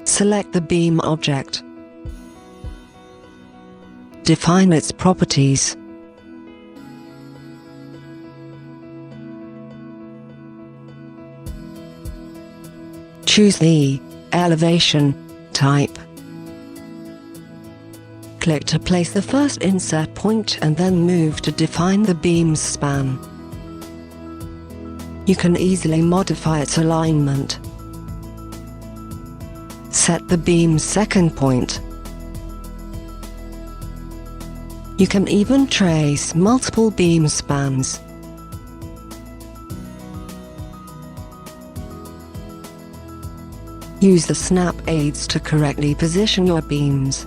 Select the beam object. Define its properties. Choose the elevation type. Click to place the first insert point and then move to define the beam's span. You can easily modify its alignment. Set the beam's second point. You can even trace multiple beam spans. Use the snap aids to correctly position your beams.